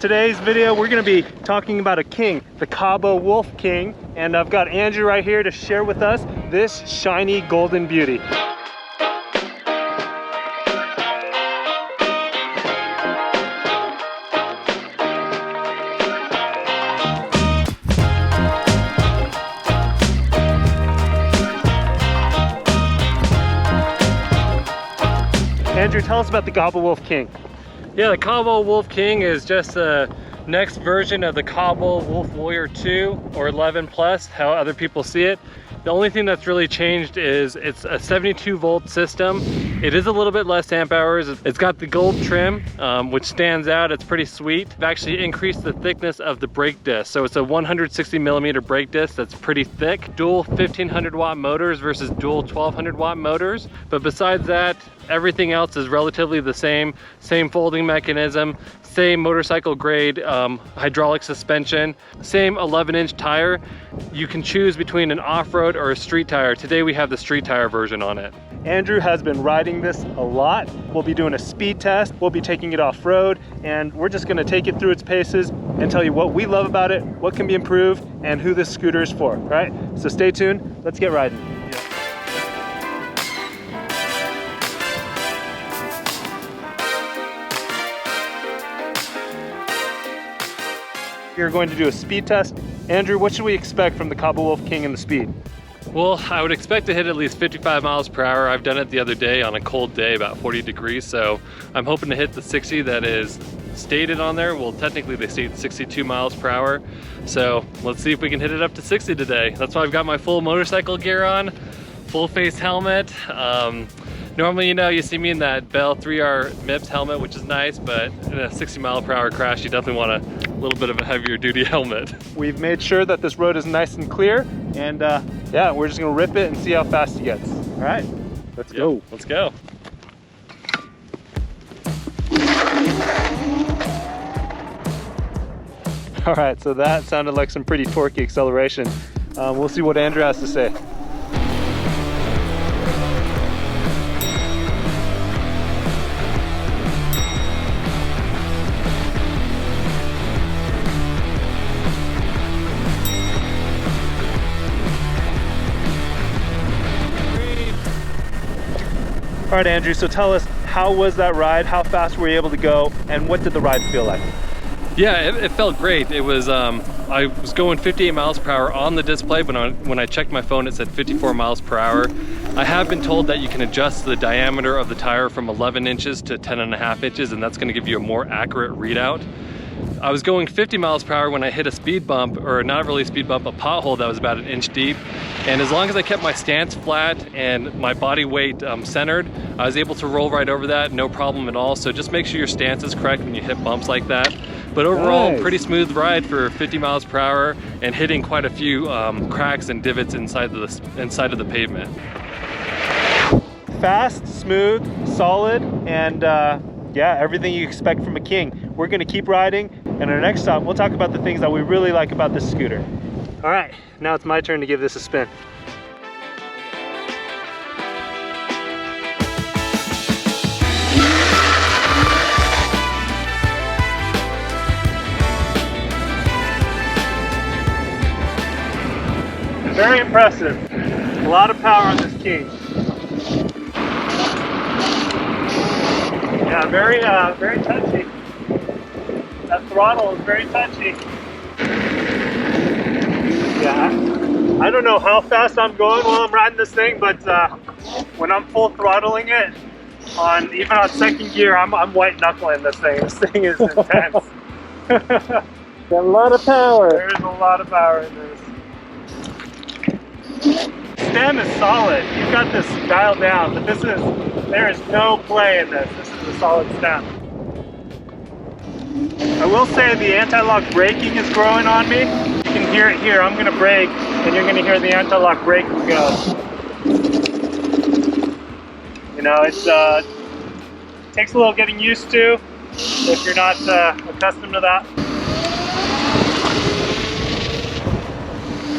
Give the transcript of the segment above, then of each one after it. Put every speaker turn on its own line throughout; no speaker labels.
today's video, we're going to be talking about a king, the Kaabo Wolf King, and I've got Andrew right here to share with us this shiny golden beauty. Andrew, tell us about the Kaabo Wolf King.
Yeah, the Kaabo Wolf King is just the next version of the Kaabo Wolf Warrior 2 or 11 plus, how other people see it. The only thing that's really changed is it's a 72 volt system. It is a little bit less amp hours. It's got the gold trim, which stands out. It's pretty sweet. I've actually increased the thickness of the brake disc. So it's a 160 millimeter brake disc that's pretty thick. Dual 1500 watt motors versus dual 1200 watt motors. But besides that, everything else is relatively the same. Same folding mechanism, same motorcycle grade hydraulic suspension, same 11-inch tire. You can choose between an off-road or a street tire. Today we have the street tire version on it.
Andrew has been riding this a lot. We'll be doing a speed test, we'll be taking it off-road, and we're just gonna take it through its paces and tell you what we love about it, what can be improved, and who this scooter is for, all right? So stay tuned, let's get riding. You're going to do a speed test. Andrew, what should we expect from the Kaabo Wolf King and the speed?
Well, I would expect to hit at least 55 miles per hour. I've done it the other day on a cold day, about 40 degrees. So I'm hoping to hit the 60 that is stated on there. Well, technically they state 62 miles per hour. So let's see if we can hit it up to 60 today. That's why I've got my full motorcycle gear on, full face helmet. Normally, you know, you see me in that Bell 3R MIPS helmet, which is nice, but in a 60 mile per hour crash, you definitely want a little bit of a heavier duty helmet.
We've made sure that this road is nice and clear, and yeah, we're just gonna rip it and see how fast it gets. All right, let's go.
Let's go.
All right, so that sounded like some pretty torquey acceleration. We'll see what Andrew has to say. All right, Andrew, so tell us, how was that ride? How fast were you able to go? And what did the ride feel like?
Yeah, it felt great. It was, I was going 58 miles per hour on the display, but when I checked my phone, it said 54 miles per hour. I have been told that you can adjust the diameter of the tire from 11 inches to 10.5 inches, and that's gonna give you a more accurate readout. I was going 50 miles per hour when I hit a speed bump, or not really a speed bump, a pothole that was about 1 inch deep. And as long as I kept my stance flat and my body weight centered, I was able to roll right over that, no problem at all. So just make sure your stance is correct when you hit bumps like that. But overall, nice. Pretty smooth ride for 50 miles per hour and hitting quite a few cracks and divots inside of the pavement.
Fast, smooth, solid, and yeah, everything you expect from a King. We're gonna keep riding, and our next stop, we'll talk about the things that we really like about this scooter. All right, now it's my turn to give this a spin. Very impressive. A lot of power on this King. Yeah, very touchy. That throttle is very touchy. Yeah, I don't know how fast I'm going while I'm riding this thing, but when I'm full throttling it, even on second gear, I'm white knuckling this thing. This thing is intense. Got a lot of power. There is a lot of power in this. Stem is solid. You've got this dialed down, but there is no play in this. This is a solid stem. I will say the anti-lock braking is growing on me. You can hear it here. I'm gonna brake, and you're gonna hear the anti-lock braking go. You know, it takes a little getting used to if you're not accustomed to that.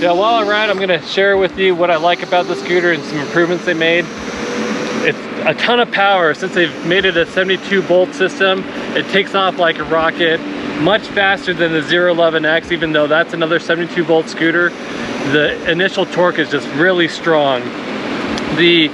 Yeah, while I ride, I'm gonna share with you what I like about the scooter and some improvements they made. It's a ton of power. Since they've made it a 72 volt system, it takes off like a rocket. much faster than the 011X, even though that's another 72 volt scooter. The initial torque is just really strong. The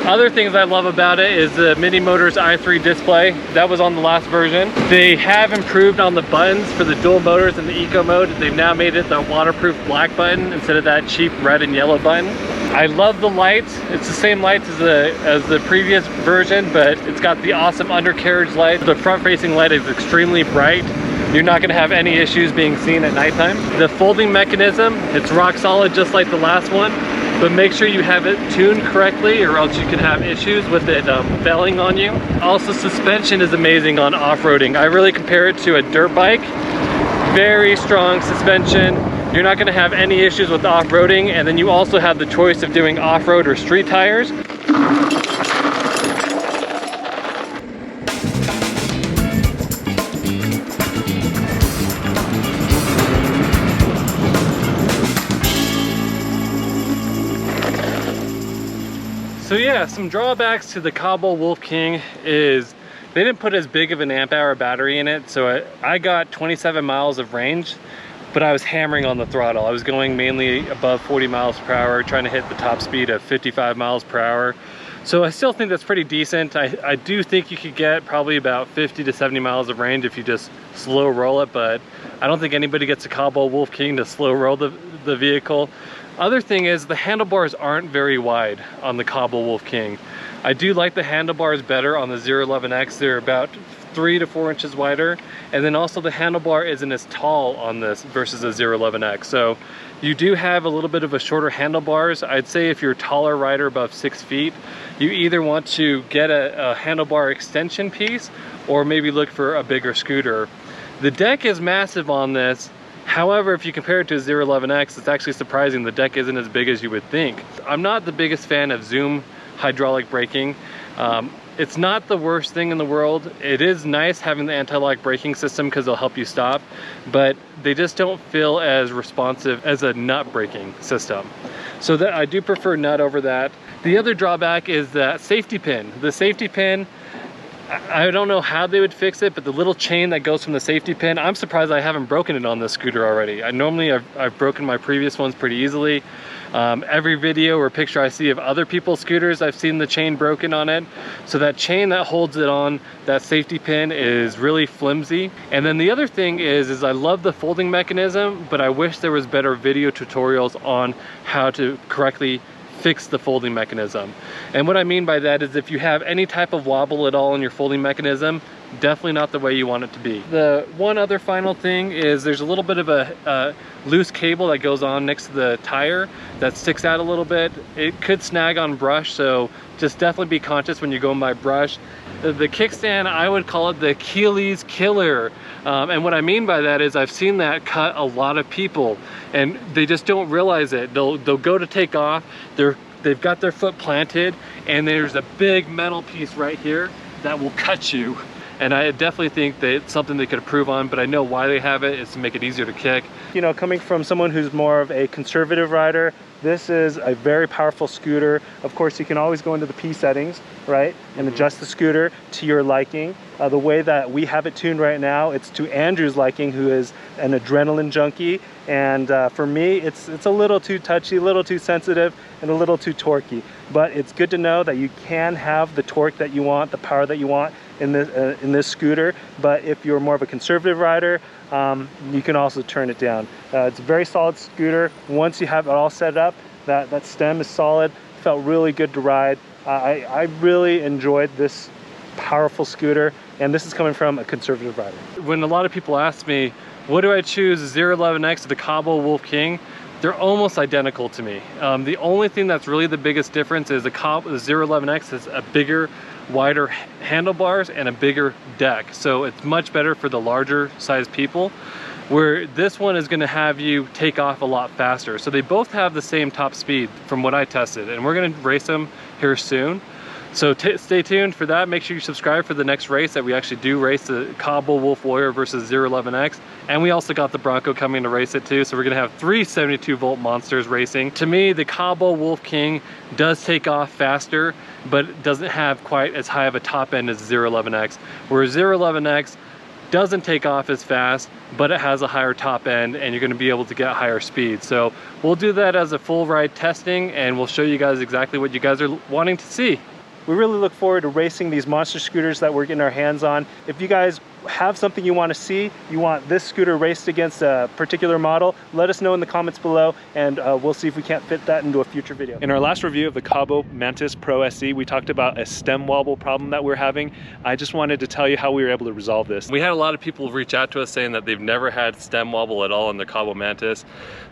other things I love about it is the Mini Motors i3 display. That was on the last version. They have improved on the buttons for the dual motors and the eco mode. They've now made it the waterproof black button instead of that cheap red and yellow button. I love the lights. It's the same lights as the previous version, but it's got the awesome undercarriage light. The front facing light is extremely bright. You're not going to have any issues being seen at nighttime. The folding mechanism, it's rock solid just like the last one, but make sure you have it tuned correctly or else you can have issues with it failing on you. Also, suspension is amazing on off-roading. I really compare it to a dirt bike. Very strong suspension. You're not going to have any issues with off-roading, and then you also have the choice of doing off-road or street tires. So yeah, some drawbacks to the Kaabo Wolf King is they didn't put as big of an amp hour battery in it, so I got 27 miles of range, but I was hammering on the throttle. I was going mainly above 40 miles per hour, trying to hit the top speed of 55 miles per hour. So I still think that's pretty decent. I do think you could get probably about 50 to 70 miles of range if you just slow roll it, but I don't think anybody gets a Kaabo Wolf King to slow roll the vehicle. Other thing is the handlebars aren't very wide on the Kaabo Wolf King. I do like the handlebars better on the 011X. They're about 3 to 4 inches wider, and then also the handlebar isn't as tall on this versus the 011X. So you do have a little bit of a shorter handlebars. I'd say if you're a taller rider above 6 feet, you either want to get a handlebar extension piece or maybe look for a bigger scooter. The deck is massive on this. However, if you compare it to a 011X, it's actually surprising the deck isn't as big as you would think. I'm not the biggest fan of Zoom hydraulic braking. It's not the worst thing in the world. It is nice having the anti-lock braking system because it'll help you stop, but they just don't feel as responsive as a nut braking system. So that I do prefer nut over that. The other drawback is that safety pin. The safety pin, I don't know how they would fix it, but the little chain that goes from the safety pin, I'm surprised I haven't broken it on this scooter already. I've broken my previous ones pretty easily. Every video or picture I see of other people's scooters, I've seen the chain broken on it. So that chain that holds it on, that safety pin, is really flimsy. And then the other thing is I love the folding mechanism, but I wish there was better video tutorials on how to correctly fix the folding mechanism. And what I mean by that is if you have any type of wobble at all in your folding mechanism, definitely not the way you want it to be. The one other final thing is there's a little bit of a loose cable that goes on next to the tire that sticks out a little bit. It could snag on brush, so just definitely be conscious when you're going by brush. The kickstand, I would call it the Achilles killer. And what I mean by that is I've seen that cut a lot of people and they just don't realize it. They'll go to take off, they've got their foot planted, and there's a big metal piece right here that will cut you. And I definitely think that it's something they could improve on, but I know why they have it is to make it easier to kick.
You know, coming from someone who's more of a conservative rider, this is a very powerful scooter. Of course, you can always go into the P settings, right? And adjust the scooter to your liking. The way that we have it tuned right now, it's to Andrew's liking, who is an adrenaline junkie. And for me, it's a little too touchy, a little too sensitive, and a little too torquey. But it's good to know that you can have the torque that you want, the power that you want in this scooter. But if you're more of a conservative rider, you can also turn it down. It's a very solid scooter. Once you have it all set up, that stem is solid. Felt really good to ride. I really enjoyed this powerful scooter, and this is coming from a conservative rider.
When a lot of people ask me, what do I choose, the 011X or the Kaabo Wolf King? They're almost identical to me. The only thing that's really the biggest difference is the 011X has a bigger, wider handlebars and a bigger deck. So it's much better for the larger size people, where this one is gonna have you take off a lot faster. So they both have the same top speed from what I tested, and we're gonna race them here soon. So stay tuned for that. Make sure you subscribe for the next race that we actually do race the Kaabo Wolf Warrior versus 011X. And we also got the Bronco coming to race it too. So we're gonna have 3 72 volt monsters racing. To me, the Kaabo Wolf King does take off faster, but it doesn't have quite as high of a top end as 011X. Whereas 011X, doesn't take off as fast, but it has a higher top end and you're gonna be able to get higher speed. So we'll do that as a full ride testing and we'll show you guys exactly what you guys are wanting to see. We really look forward to racing these monster scooters that we're getting our hands on. If you guys have something you want to see, you want this scooter raced against a particular model, let us know in the comments below and we'll see if we can't fit that into a future video. In our last review of the Kaabo Mantis Pro SE, we talked about a stem wobble problem that we're having. I just wanted to tell you how we were able to resolve this. We had a lot of people reach out to us saying that they've never had stem wobble at all in the Kaabo Mantis.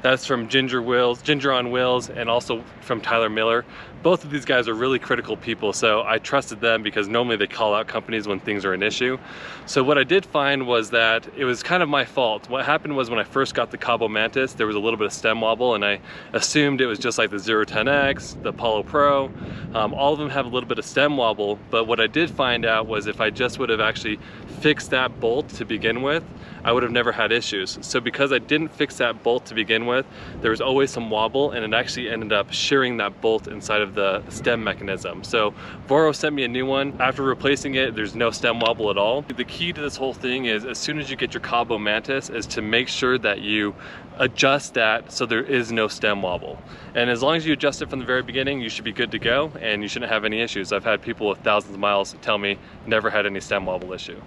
That's from Ginger on Wheels, and also from Tyler Miller. Both of these guys are really critical people, so I trusted them because normally they call out companies when things are an issue. So what I did find was that it was kind of my fault. What happened was when I first got the Kaabo Mantis, there was a little bit of stem wobble and I assumed it was just like the 010X, the Apollo Pro. All of them have a little bit of stem wobble, but what I did find out was if I just would have actually fixed that bolt to begin with, I would have never had issues. So because I didn't fix that bolt to begin with, there was always some wobble and it actually ended up shearing that bolt inside of the stem mechanism. So Voro sent me a new one. After replacing it, there's no stem wobble at all. The key to this whole thing is as soon as you get your Kaabo Mantis is to make sure that you adjust that so there is no stem wobble. And as long as you adjust it from the very beginning, you should be good to go and you shouldn't have any issues. I've had people with thousands of miles tell me never had any stem wobble issue.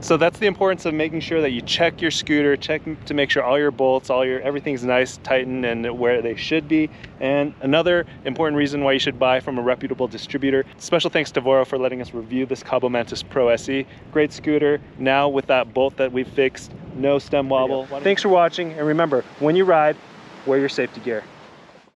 So that's the importance of making sure that you check your scooter, check to make sure all your bolts, everything's nice, tightened, and where they should be. And another important reason why you should buy from a reputable distributor. Special thanks to Voro for letting us review this Kaabo Mantis Pro SE. Great scooter. Now with that bolt that we fixed, no stem wobble. Thanks for watching, and remember, when you ride, wear your safety gear.